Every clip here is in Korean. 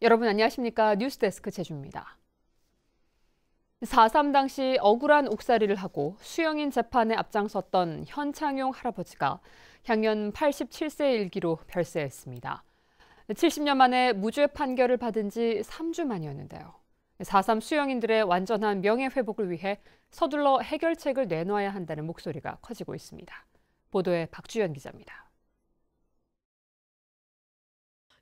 여러분 안녕하십니까? 뉴스데스크 최주입니다. 4.3 당시 억울한 옥살이를 하고 수영인 재판에 앞장섰던 현창용 할아버지가 향년 87세의 일기로 별세했습니다. 70년 만에 무죄 판결을 받은 지 3주 만이었는데요. 4.3 수영인들의 완전한 명예회복을 위해 서둘러 해결책을 내놔야 한다는 목소리가 커지고 있습니다. 보도에 박주연 기자입니다.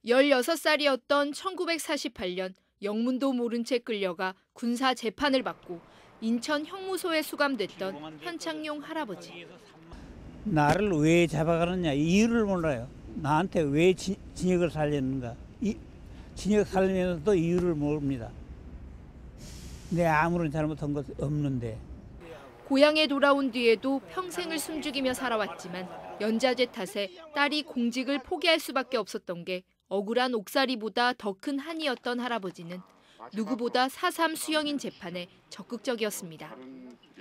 16살이었던 1948년 영문도 모른 채 끌려가 군사 재판을 받고 인천 형무소에 수감됐던 현창용 할아버지. 나를 왜 잡아가느냐 이유를 몰라요. 나한테 왜 징역을 살렸는가. 징역 살면서도 이유를 모릅니다. 내 아무런 잘못한 것 없는데. 고향에 돌아온 뒤에도 평생을 숨죽이며 살아왔지만 연좌제 탓에 딸이 공직을 포기할 수밖에 없었던 게 억울한 옥살이보다 더 큰 한이었던 할아버지는 누구보다 4.3 수영인 재판에 적극적이었습니다.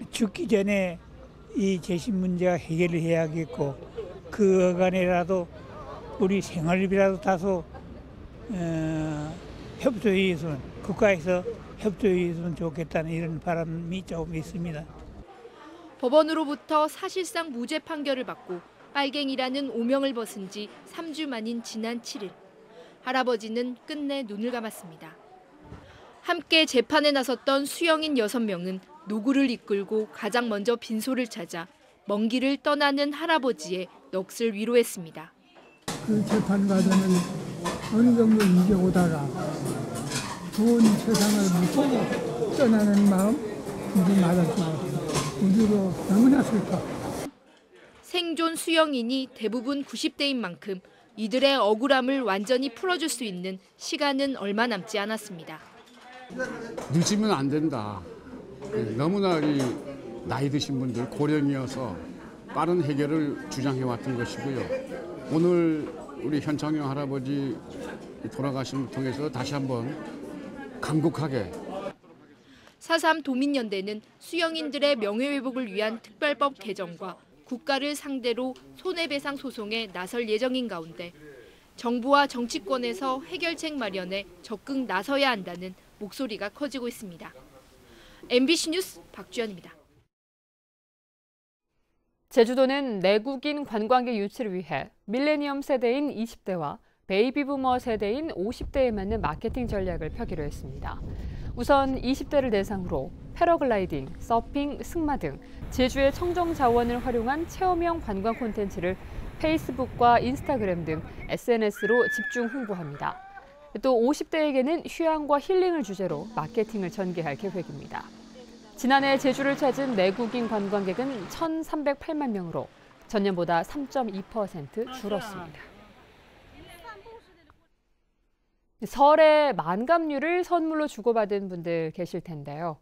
죽기 전에 이 재심 문제가 해결을 해야겠고 그 어간에라도 우리 생활비라도 다소 협조해 있으면 국가에서 협조해 있으면 좋겠다는 이런 바람이 조금 있습니다. 법원으로부터 사실상 무죄 판결을 받고 빨갱이라는 오명을 벗은 지 3주 만인 지난 7일. 할아버지는 끝내 눈을 감았습니다. 함께 재판에 나섰던 수영인 6명은 노구를 이끌고 가장 먼저 빈소를 찾아 먼 길을 떠나는 할아버지의 넋을 위로했습니다. 그 재판 과정을 어느 정도 이겨오다가 좋은 세상을 묻고 떠나는 마음 이제 맞았고 우리로 너무나 슬퍼. 생존 수영인이 대부분 90대인 만큼 이들의 억울함을 완전히 풀어줄 수 있는 시간은 얼마 남지 않았습니다. 늦으면 안 된다. 너무나 나이 드신 분들 고령이어서 빠른 해결을 주장해왔던 것이고요. 오늘 우리 현창용 할아버지 돌아가심을 통해서 다시 한번 강국하게 4.3 도민연대는 수영인들의 명예회복을 위한 특별법 개정과 국가를 상대로 손해배상 소송에 나설 예정인 가운데 정부와 정치권에서 해결책 마련에 적극 나서야 한다는 목소리가 커지고 있습니다. MBC 뉴스 박주연입니다. 제주도는 내국인 관광객 유치를 위해 밀레니엄 세대인 20대와 베이비부머 세대인 50대에 맞는 마케팅 전략을 펴기로 했습니다. 우선 20대를 대상으로 패러글라이딩, 서핑, 승마 등 제주의 청정 자원을 활용한 체험형 관광 콘텐츠를 페이스북과 인스타그램 등 SNS로 집중 홍보합니다. 또 50대에게는 휴양과 힐링을 주제로 마케팅을 전개할 계획입니다. 지난해 제주를 찾은 내국인 관광객은 1,308만 명으로 전년보다 3.2% 줄었습니다. 설에 만감류를 선물로 주고받은 분들 계실 텐데요.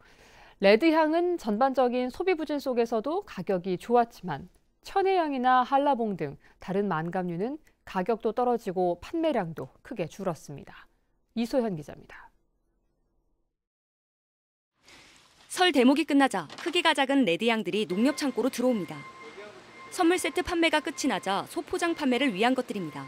레드향은 전반적인 소비 부진 속에서도 가격이 좋았지만 천혜향이나 한라봉 등 다른 만감류는 가격도 떨어지고 판매량도 크게 줄었습니다. 이소현 기자입니다. 설 대목이 끝나자 크기가 작은 레드향들이 농협 창고로 들어옵니다. 선물 세트 판매가 끝이 나자 소포장 판매를 위한 것들입니다.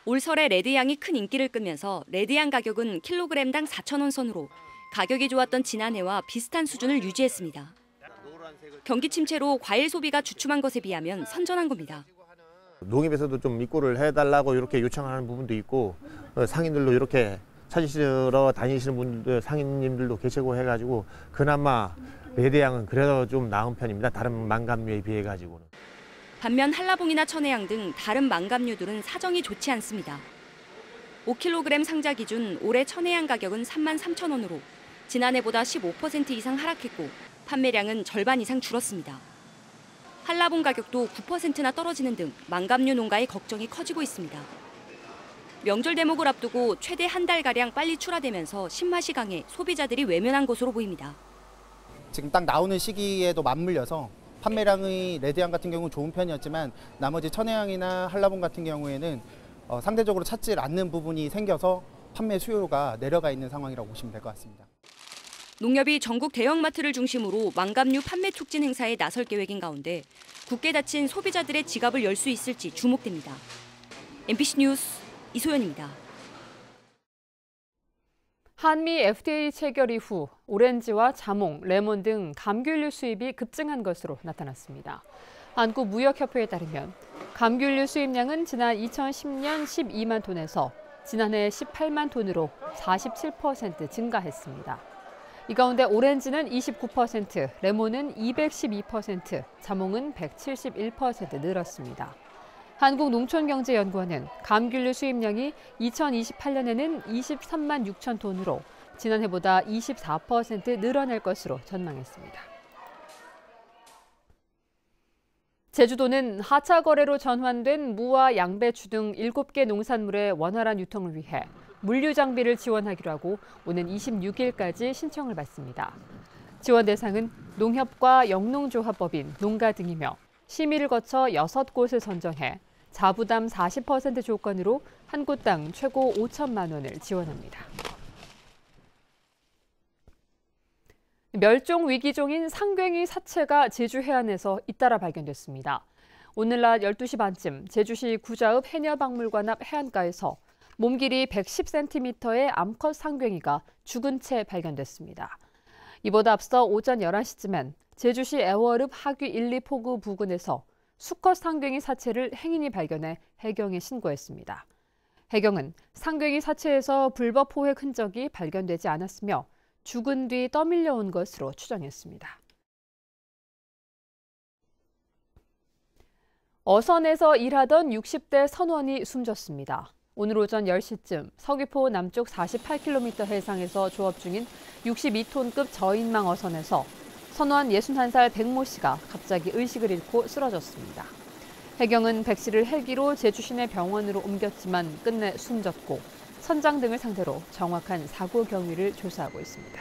올 설에 레드향이 큰 인기를 끄면서 레드향 가격은 킬로그램당 4,000원 선으로 가격이 좋았던 지난해와 비슷한 수준을 유지했습니다. 경기 침체로 과일 소비가 주춤한 것에 비하면 선전한 겁니다. 농협에서도 좀 입고를 해달라고 이렇게 요청하는 부분도 있고 상인들도 이렇게 찾으시러 다니시는 분들 상인님들도 계시고 해가지고 그나마 레드향은 그래도 좀 나은 편입니다. 다른 만감류에 비해 가지고는. 반면 한라봉이나 천혜향 등 다른 만감류들은 사정이 좋지 않습니다. 5kg 상자 기준 올해 천혜향 가격은 33,000원으로 지난해보다 15% 이상 하락했고 판매량은 절반 이상 줄었습니다. 한라봉 가격도 9%나 떨어지는 등 만감류 농가의 걱정이 커지고 있습니다. 명절 대목을 앞두고 최대 한 달가량 빨리 출하되면서 신맛이 강해 소비자들이 외면한 것으로 보입니다. 지금 딱 나오는 시기에도 맞물려서 판매량의 레드향 같은 경우는 좋은 편이었지만 나머지 천혜향이나 한라봉 같은 경우에는 상대적으로 찾지 않는 부분이 생겨서 판매 수요가 내려가 있는 상황이라고 보시면 될 것 같습니다. 농협이 전국 대형마트를 중심으로 만감류 판매 촉진 행사에 나설 계획인 가운데 굳게 닫힌 소비자들의 지갑을 열 수 있을지 주목됩니다. MBC 뉴스 이소연입니다. 한미 FTA 체결 이후 오렌지와 자몽, 레몬 등 감귤류 수입이 급증한 것으로 나타났습니다. 한국무역협회에 따르면 감귤류 수입량은 지난 2010년 12만 톤에서 지난해 18만 톤으로 47% 증가했습니다. 이 가운데 오렌지는 29%, 레몬은 212%, 자몽은 171% 늘었습니다. 한국농촌경제연구원은 감귤류 수입량이 2028년에는 23만 6천 톤으로 지난해보다 24% 늘어날 것으로 전망했습니다. 제주도는 하차 거래로 전환된 무와 양배추 등 7개 농산물의 원활한 유통을 위해 물류 장비를 지원하기로 하고 오는 26일까지 신청을 받습니다. 지원 대상은 농협과 영농조합법인, 농가 등이며 심의를 거쳐 6곳을 선정해 자부담 40% 조건으로 한 곳당 최고 5천만 원을 지원합니다. 멸종 위기종인 상괭이 사체가 제주 해안에서 잇따라 발견됐습니다. 오늘 낮 12시 반쯤 제주시 구자읍 해녀박물관 앞 해안가에서 몸 길이 110cm의 암컷 상괭이가 죽은 채 발견됐습니다. 이보다 앞서 오전 11시쯤엔 제주시 애월읍 하귀 1, 2포구 부근에서 수컷 상괭이 사체를 행인이 발견해 해경에 신고했습니다. 해경은 상괭이 사체에서 불법 포획 흔적이 발견되지 않았으며 죽은 뒤 떠밀려온 것으로 추정했습니다. 어선에서 일하던 60대 선원이 숨졌습니다. 오늘 오전 10시쯤 서귀포 남쪽 48km 해상에서 조업 중인 62톤급 저인망 어선에서 선원 61살 백모 씨가 갑자기 의식을 잃고 쓰러졌습니다. 해경은 백 씨를 헬기로 제주 시내 병원으로 옮겼지만 끝내 숨졌고 선장 등을 상대로 정확한 사고 경위를 조사하고 있습니다.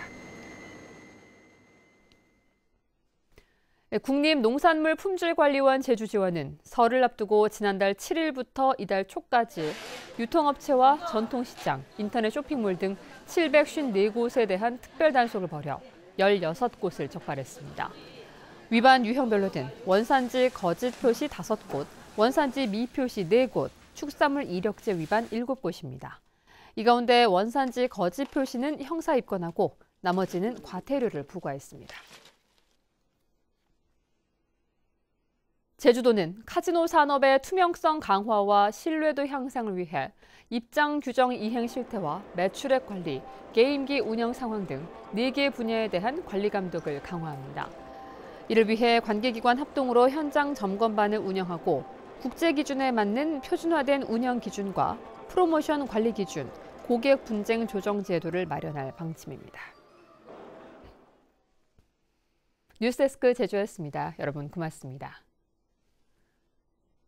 국립농산물품질관리원 제주지원은 설을 앞두고 지난달 7일부터 이달 초까지 유통업체와 전통시장, 인터넷 쇼핑몰 등 754곳에 대한 특별 단속을 벌여 16곳을 적발했습니다. 위반 유형별로는 원산지 거짓 표시 5곳, 원산지 미표시 4곳, 축산물 이력제 위반 7곳입니다. 이 가운데 원산지 거짓 표시는 형사 입건하고 나머지는 과태료를 부과했습니다. 제주도는 카지노 산업의 투명성 강화와 신뢰도 향상을 위해 입장 규정 이행 실태와 매출액 관리, 게임기 운영 상황 등 4개 분야에 대한 관리 감독을 강화합니다. 이를 위해 관계기관 합동으로 현장 점검반을 운영하고 국제 기준에 맞는 표준화된 운영 기준과 프로모션 관리 기준, 고객 분쟁 조정 제도를 마련할 방침입니다. 뉴스데스크 제주였습니다. 여러분 고맙습니다.